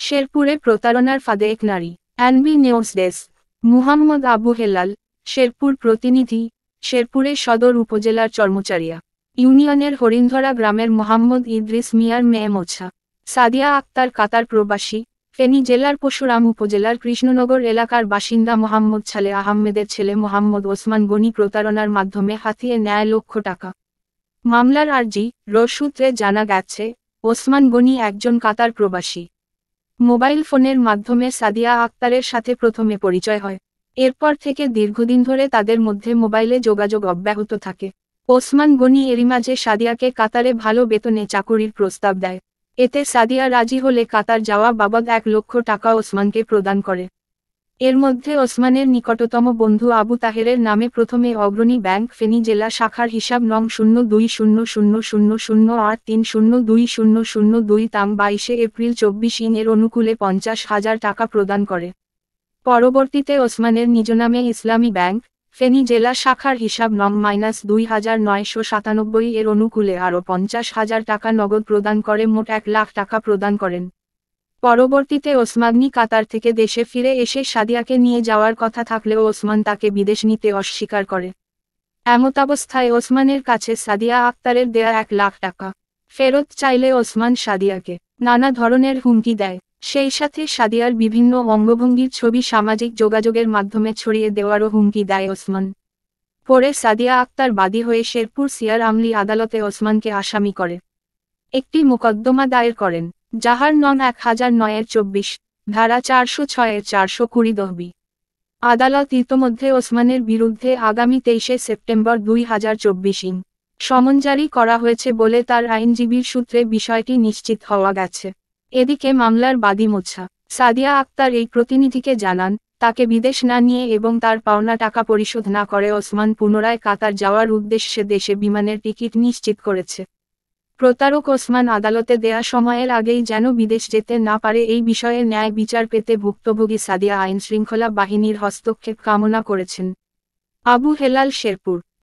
শেরপুরে প্রতারণার ফাঁদে এক নারী। NB news desk. Muhammad Abu Helal, Sherpur প্রতিনিধি। শেরপুরে সদর উপজেলার চরমুচারিয়া ইউনিয়নের হরিণধরা গ্রামের মোহাম্মদ ইদ্রিস মিয়ার মেয়ে মোছা সাদিয়া আক্তার কাতার প্রবাসী। ফেনী জেলার পরশুরাম উপজেলার কৃষ্ণনগর এলাকার বাসিন্দা মোহাম্মদ ছালে আহমেদের ছেলে মোহাম্মদ ওসমান গনি প্রতারণার মাধ্যমে হাতিয়ে নেয় লক্ষ টাকা। মামলার আর্জি সূত্রে জানা গেছে, ওসমান গনি একজন কাতার প্রবাসী। মোবাইল ফোনের মাধ্যমে সাদিয়া আক্তারের সাথে প্রথমে পরিচয় হয়। এরপর থেকে দীর্ঘদিন ধরে তাদের মধ্যে মোবাইলে যোগাযোগ অব্যাহত থাকে। ওসমান গনি এরই মাঝে সাদিয়াকে কাতারে ভালো বেতনে চাকুরির প্রস্তাব দেয়। এতে সাদিয়া রাজি হলে কাতার যাওয়া বাবদ ১ লক্ষ টাকা ওসমানকে প্রদান করে। এর মধ্যে ওসমানের নিকটতম বন্ধু আবু তাহেরের নামে প্রথমে অগ্রণী ব্যাংক ফেনী জেলা শাখার হিসাব নং 02000008302002 তাম ২২ এপ্রিল ২৪ এর অনুকূলে ৫০,০০০ টাকা প্রদান করে। পরবর্তীতে ওসমানের নিজ নামে ইসলামী ব্যাংক ফেনী জেলা শাখার হিসাব নং -2997 এর অনুকূলে আরও ৫০,০০০ টাকা নগদ প্রদান করে মোট ১ লাখ টাকা প্রদান করেন। পরবর্তীতে ওসমানী কাতার থেকে দেশে ফিরে এসে সাদিয়াকে নিয়ে যাওয়ার কথা থাকলেও ওসমান তাকে বিদেশ নিতে অস্বীকার করে। এমতাবস্থায় ওসমানের কাছে সাদিয়া আক্তারের দেয়া ১ লাখ টাকা ফেরত চাইলে ওসমান সাদিয়াকে নানা ধরনের হুমকি দেয়। সেই সাথে সাদিয়ার বিভিন্ন অঙ্গভঙ্গির ছবি সামাজিক যোগাযোগের মাধ্যমে ছড়িয়ে দেওয়ারও হুমকি দেয় ওসমান। পরে সাদিয়া আক্তার বাদী হয়ে শেরপুর সিআর আমলি আদালতে ওসমানকে আসামি করে একটি মোকদ্দমা দায়ের করেন, যাহার নং 1009/24 ধারা 406/420 আদালত ইতোমধ্যে ওসমানের বিরুদ্ধে আগামী 23 সেপ্টেম্বর 2024 সমন জারি করা হয়েছে বলে তার আইনজীবীর সূত্রে বিষয়টি নিশ্চিত হওয়া গেছে। এদিকে মামলার বাদী মোছা সাদিয়া আক্তার এই প্রতিনিধিকে জানান, তাকে বিদেশ না নিয়ে এবং তার পাওনা টাকা পরিশোধ না করে ওসমান পুনরায় কাতার যাওয়ার উদ্দেশ্যে দেশে বিমানের টিকিট নিশ্চিত করেছে। প্রতারক ওসমান আদালতে দেয়া সময়ের আগেই যেন বিদেশ যেতে না পারে এই বিষয়ে ন্যায় বিচার পেতে ভুক্তভোগী সাদিয়া আইনশৃঙ্খলা বাহিনীর হস্তক্ষেপ কামনা করেছেন। আবু হেলাল, শেরপুর।